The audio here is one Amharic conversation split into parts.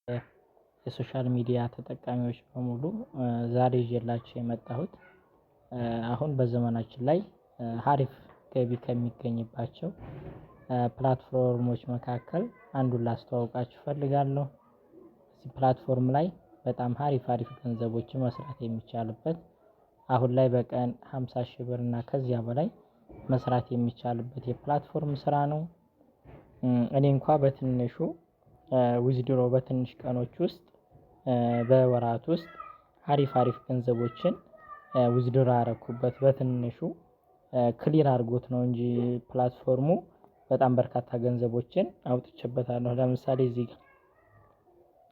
የሶሻል ሚዲያ ተጠቃሚዎች በሙሉ ዛሬ ይዤላችሁ የመጣሁት አሁን በዘመናችን ላይ ሀሪፍ ገቢ ከሚገኝባቸው ፕላትፎርሞች መካከል አንዱን ላስተዋውቃችሁ እፈልጋለሁ። እዚህ ፕላትፎርም ላይ በጣም ሀሪፍ ገንዘቦችን መስራት የሚቻልበት አሁን ላይ በቀን 50 ሺህ ብር እና ከዚያ በላይ መስራት የሚቻልበት የፕላትፎርም ስራ ነው። እኔ እንኳን በትንሹ ዊዝድሮ በትንሽ ቀኖች ውስጥ በወራት ውስጥ አሪፍ ገንዘቦችን ዊዝድሮ ያረኩበት በትንሹ ክሊር አድርጎት ነው እንጂ ፕላትፎርሙ በጣም በርካታ ገንዘቦችን አውጥቼበታለሁ። ለምሳሌ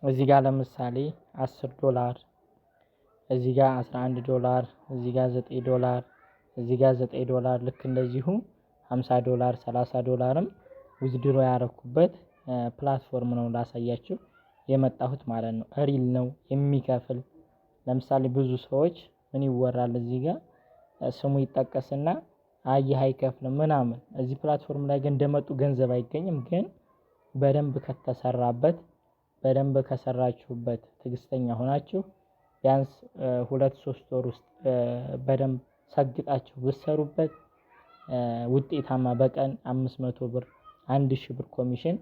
እዚህ ጋር ለምሳሌ $10 እዚህ ጋር $11 እዚህ ጋር $9 እዚህ ጋር $9 ልክ እንደዚሁ $50 $30ም ዊዝድሮ ያረኩበት ፕላትፎርም ነው ላሳያችሁ የመጣሁት ማለት ነው። ሪል ነው የሚከፍል። ለምሳሌ ብዙ ሰዎች ምን ይወራል እዚህ ጋር ስሙ ይጠቀስና አየህ አይከፍልም ምናምን። እዚህ ፕላትፎርም ላይ ግን እንደመጡ ገንዘብ አይገኝም። ግን በደንብ ከተሰራበት በደንብ ከሰራችሁበት ትዕግስተኛ ሆናችሁ ቢያንስ 2-3 ወር ውስጥ በደንብ ሰግጣችሁ ብትሰሩበት ውጤታማ በቀን 500 ብር 1000 ብር ኮሚሽን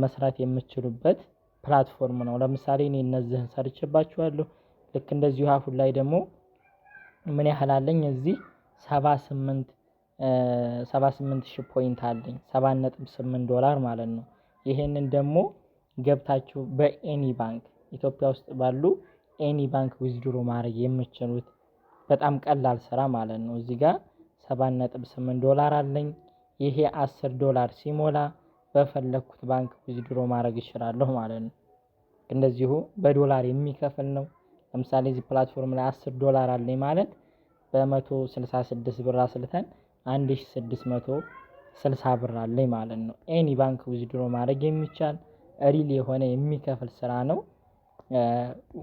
መስራት የምትችሉበት ፕላትፎርም ነው። ለምሳሌ እኔ እነዚህን ሰርቼባችኋለሁ። ልክ እንደዚሁ አሁን ላይ ደግሞ ምን ያህል አለኝ እዚህ 78000 ፖይንት አለኝ $7.8 ማለት ነው። ይሄንን ደግሞ ገብታችሁ በኤኒ ባንክ ኢትዮጵያ ውስጥ ባሉ ኤኒ ባንክ ዊዝድሮ ማድረግ የምትችሉት በጣም ቀላል ስራ ማለት ነው። እዚህ ጋር $7.8 አለኝ። ይሄ $10 ሲሞላ በፈለኩት ባንክ ዊዝድሮ ማድረግ እችላለሁ ማለት ነው። እንደዚሁ በዶላር የሚከፍል ነው። ለምሳሌ እዚህ ፕላትፎርም ላይ $10 አለኝ ማለት በ166 ብር አስልተን 1660 ብር አለኝ ማለት ነው። ኤኒ ባንክ ዊዝድሮ ማድረግ የሚቻል ሪል የሆነ የሚከፍል ስራ ነው።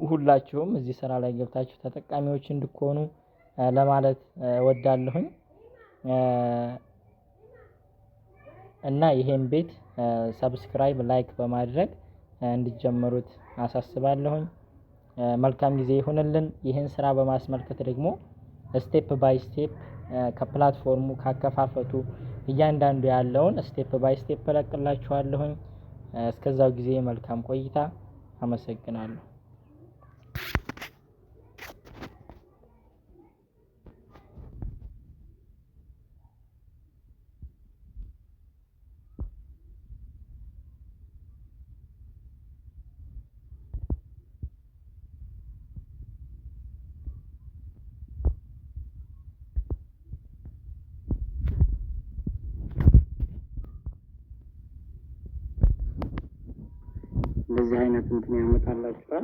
ሁላችሁም እዚህ ስራ ላይ ገብታችሁ ተጠቃሚዎች እንድትሆኑ ለማለት ወዳለሁኝ እና ይሄን ቤት ሰብስክራይብ ላይክ በማድረግ እንዲጀምሩት አሳስባለሁኝ። መልካም ጊዜ ይሁንልን። ይህን ስራ በማስመልከት ደግሞ ስቴፕ ባይ ስቴፕ ከፕላትፎርሙ ካከፋፈቱ እያንዳንዱ ያለውን ስቴፕ ባይ ስቴፕ እለቅላችኋለሁኝ። እስከዛው ጊዜ መልካም ቆይታ። አመሰግናለሁ። እንደዚህ አይነት እንትን ያመጣላችኋል።